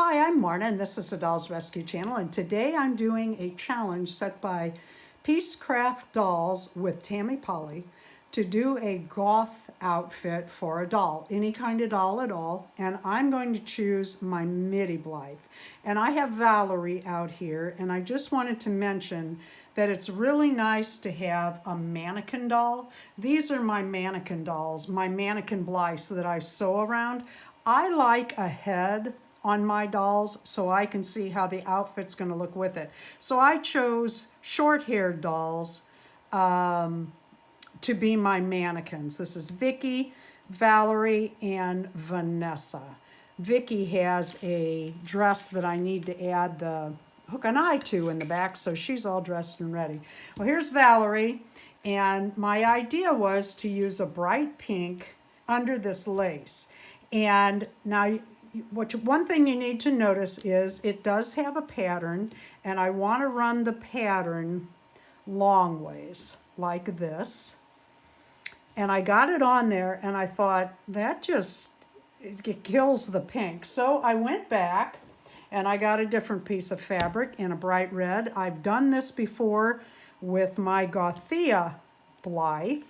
Hi, I'm Marna, and this is the Dolls Rescue Channel, and today I'm doing a challenge set by Peacecraft Dolls with Tammy Polly to do a goth outfit for a doll, any kind of doll at all, and I'm going to choose my Middie Blythe. And I have Valerie out here, and I just wanted to mention that it's really nice to have a mannequin doll. These are my mannequin dolls, my mannequin Blythes that I sew around. I like a head on my dolls so I can see how the outfit's going to look with it. So I chose short-haired dolls to be my mannequins. This is Vicky, Valerie, and Vanessa. Vicky has a dress that I need to add the hook and eye to in the back, so she's all dressed and ready. Well, here's Valerie, and my idea was to use a bright pink under this lace. And now one thing you need to notice is it does have a pattern, and I want to run the pattern long ways like this. And I got it on there, and I thought that it kills the pink. So I went back and I got a different piece of fabric in a bright red. I've done this before with my Gothia Blythe,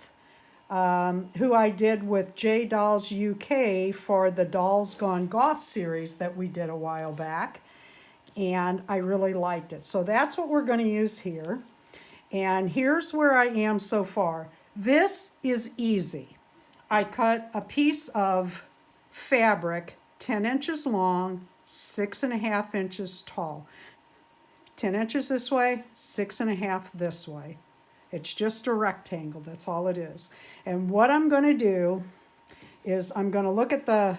who I did with J Dolls UK for the Dolls Gone Goth series that we did a while back, and I really liked it. So that's what we're going to use here, and here's where I am so far. This is easy. I cut a piece of fabric 10 inches long, 6.5 inches tall. 10 inches this way, 6.5 this way. It's just a rectangle, that's all it is. And what I'm going to do is I'm going to look at the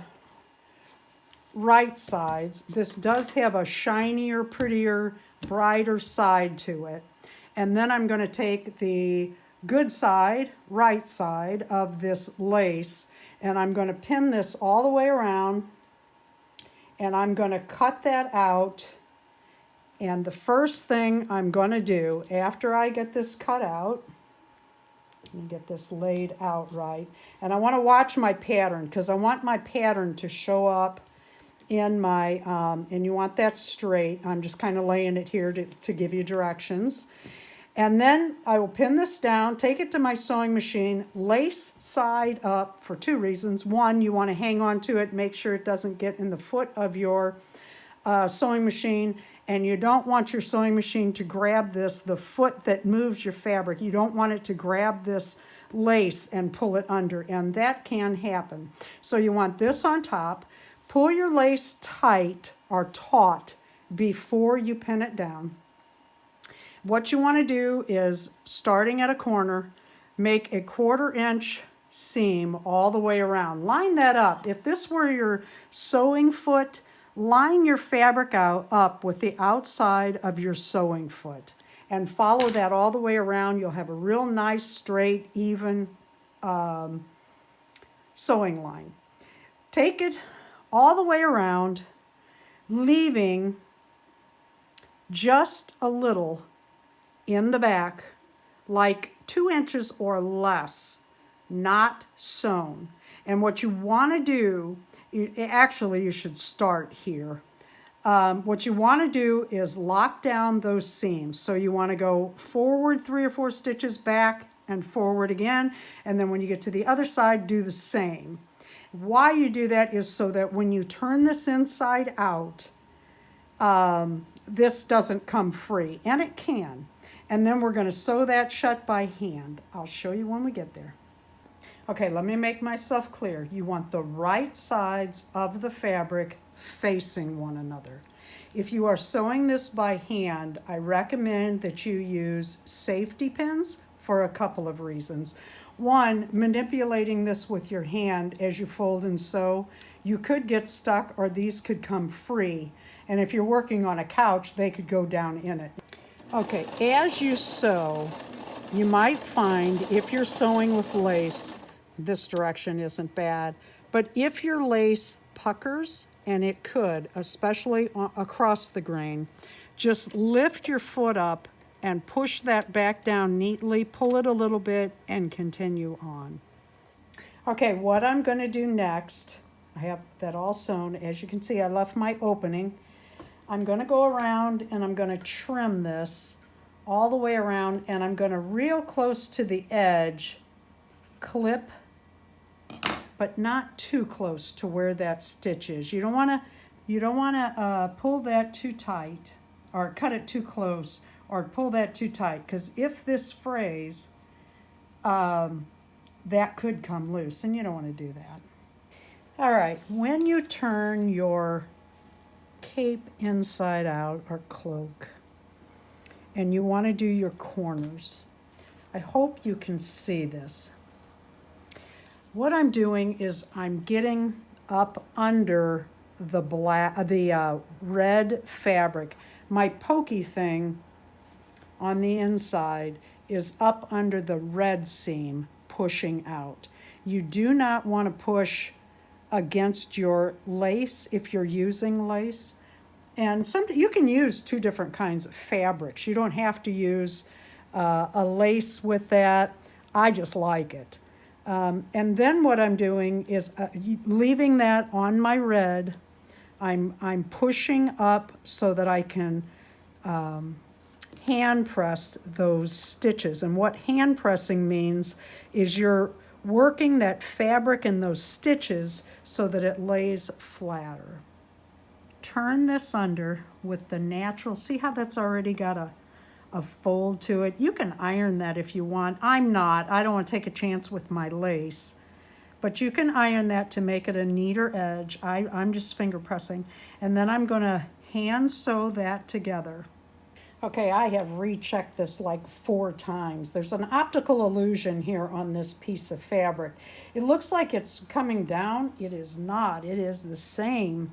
right sides. This does have a shinier, prettier, brighter side to it. And then I'm going to take the good side, right side of this lace, and I'm going to pin this all the way around, and I'm going to cut that out. And the first thing I'm going to do after I get this cut out, and get this laid out right, and I want to watch my pattern because I want my pattern to show up in my, and you want that straight. I'm just kind of laying it here to give you directions. And then I will pin this down, take it to my sewing machine, lace side up for two reasons. One, you want to hang on to it, make sure it doesn't get in the foot of your sewing machine. And you don't want your sewing machine to grab the foot that moves your fabric. You don't want it to grab this lace and pull it under, and that can happen. So you want this on top. Pull your lace tight or taut before you pin it down. What you want to do is, starting at a corner, make a 1/4 inch seam all the way around. Line that up. If this were your sewing foot, line your fabric up with the outside of your sewing foot and follow that all the way around. You'll have a real nice, straight, even sewing line. Take it all the way around, leaving just a little in the back, like 2 inches or less, not sewn. And what you want to do, actually, you should start here. What you want to do is lock down those seams. So you want to go forward 3 or 4 stitches, back and forward again. And then when you get to the other side, do the same. Why you do that is so that when you turn this inside out, this doesn't come free. And it can. And then we're going to sew that shut by hand. I'll show you when we get there. Okay, let me make myself clear. You want the right sides of the fabric facing one another. If you are sewing this by hand, I recommend that you use safety pins for a couple of reasons. One, manipulating this with your hand as you fold and sew, you could get stuck or these could come free. And if you're working on a couch, they could go down in it. Okay, as you sew, you might find if you're sewing with lace, this direction isn't bad, but if your lace puckers, and it could, especially across the grain, just lift your foot up and push that back down neatly, pull it a little bit, and continue on. Okay, what I'm going to do next I have that all sewn. As you can see, I left my opening. I'm going to go around and I'm going to trim this all the way around, and I'm going to real close to the edge clip, but not too close to where that stitch is. You don't want to pull that too tight or cut it too close or pull that too tight, because if this frays, that could come loose, and you don't want to do that. All right, when you turn your cape inside out or cloak and you want to do your corners, I hope you can see this. What I'm doing is I'm getting up under the red fabric. My pokey thing on the inside is up under the red seam, pushing out. You do not want to push against your lace if you're using lace. And you can use two different kinds of fabrics. You don't have to use a lace with that. I just like it. And then what I'm doing is leaving that on my red. I'm pushing up so that I can hand press those stitches. And what hand pressing means is you're working that fabric and those stitches so that it lays flatter. Turn this under with the natural, see how that's already got a fold to it? You can iron that if you want. I don't want to take a chance with my lace, but you can iron that to make it a neater edge. I'm just finger pressing, and then I'm gonna hand sew that together. Okay, I have rechecked this like 4 times. There's an optical illusion here on this piece of fabric. It looks like it's coming down. It is not. It is the same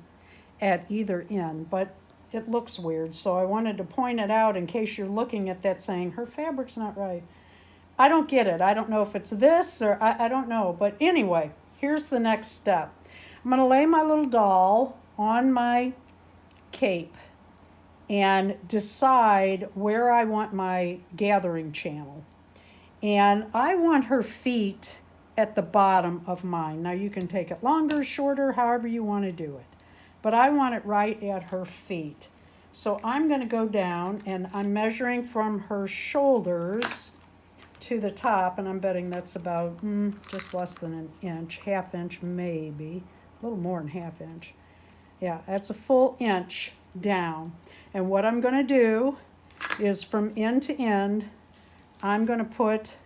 at either end, but it looks weird. So I wanted to point it out in case you're looking at that saying, her fabric's not right. I don't get it. I don't know if it's this or I don't know. But anyway, here's the next step. I'm gonna lay my little doll on my cape and decide where I want my gathering channel. And I want her feet at the bottom of mine. Now you can take it longer, shorter, however you want to do it. But I want it right at her feet. So I'm going to go down and I'm measuring from her shoulders to the top, and I'm betting that's about just less than an inch, half inch maybe, a little more than half inch. Yeah, that's a full inch down. And what I'm going to do is from end to end, I'm going to put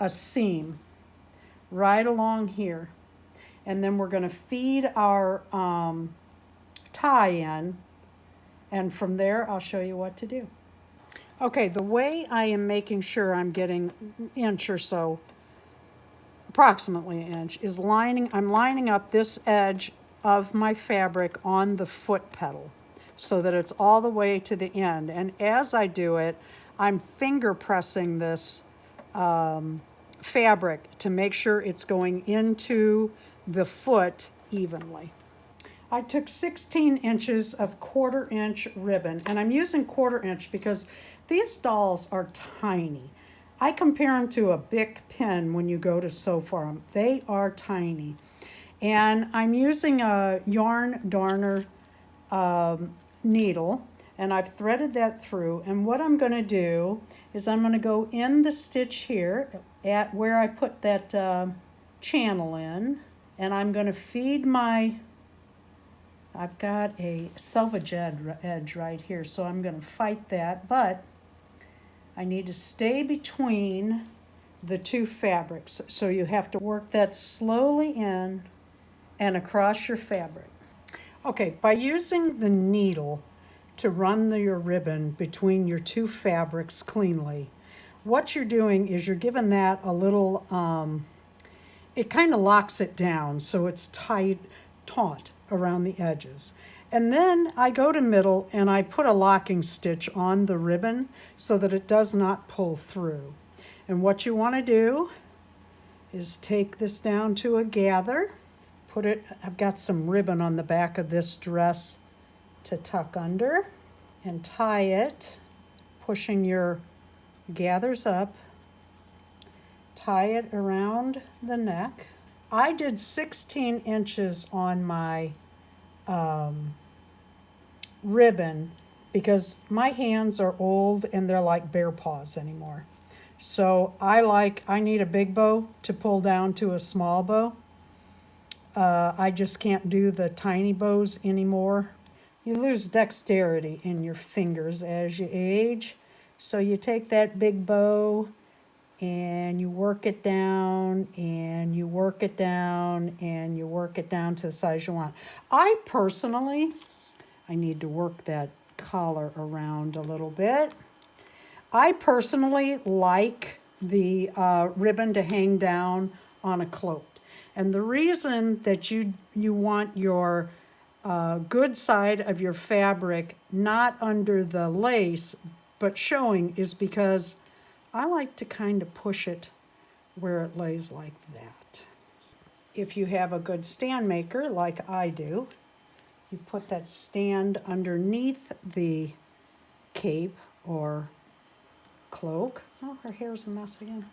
a seam right along here. And then we're going to feed our tie in. And from there, I'll show you what to do. Okay, the way I am making sure I'm getting an inch or so, approximately an inch, is I'm lining up this edge of my fabric on the foot pedal so that it's all the way to the end. And as I do it, I'm finger pressing this fabric to make sure it's going into the foot evenly. I took 16 inches of 1/4 inch ribbon, and I'm using 1/4 inch because these dolls are tiny. I compare them to a Bic pen when you go to sew for them. They are tiny. And I'm using a yarn darner needle, and I've threaded that through. And what I'm going to do is I'm going to go in the stitch here at where I put that channel in, and I'm going to feed I've got a selvage edge right here, so I'm going to fight that, but I need to stay between the two fabrics. So you have to work that slowly in and across your fabric. Okay, by using the needle to run your ribbon between your two fabrics cleanly, what you're doing is you're giving that a little, it kind of locks it down so it's taut around the edges. And then I go to middle and I put a locking stitch on the ribbon so that it does not pull through. And what you want to do is take this down to a gather, I've got some ribbon on the back of this dress to tuck under, and tie it, pushing your gathers up, tie it around the neck, I did 16 inches on my ribbon because my hands are old and they're like bear paws anymore. So I need a big bow to pull down to a small bow. I just can't do the tiny bows anymore. You lose dexterity in your fingers as you age. So you take that big bow and you work it down and you work it down and you work it down to the size you want. I need to work that collar around a little bit. I personally like the ribbon to hang down on a cloak. And the reason that you want your good side of your fabric not under the lace but showing is because I like to kind of push it where it lays like that. If you have a good stand maker like I do, you put that stand underneath the cape or cloak. Oh, her hair's a mess again.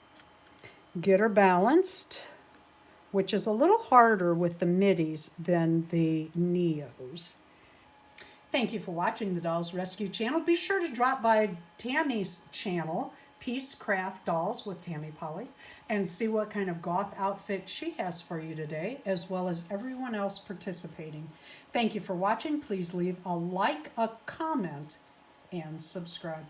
Get her balanced, which is a little harder with the middies than the neos. Thank you for watching the Dolls Rescue channel. Be sure to drop by Tammy's channel, Peace Craft Dolls with Tammy Polly, and see what kind of goth outfit she has for you today, as well as everyone else participating. Thank you for watching. Please leave a like, a comment, and subscribe.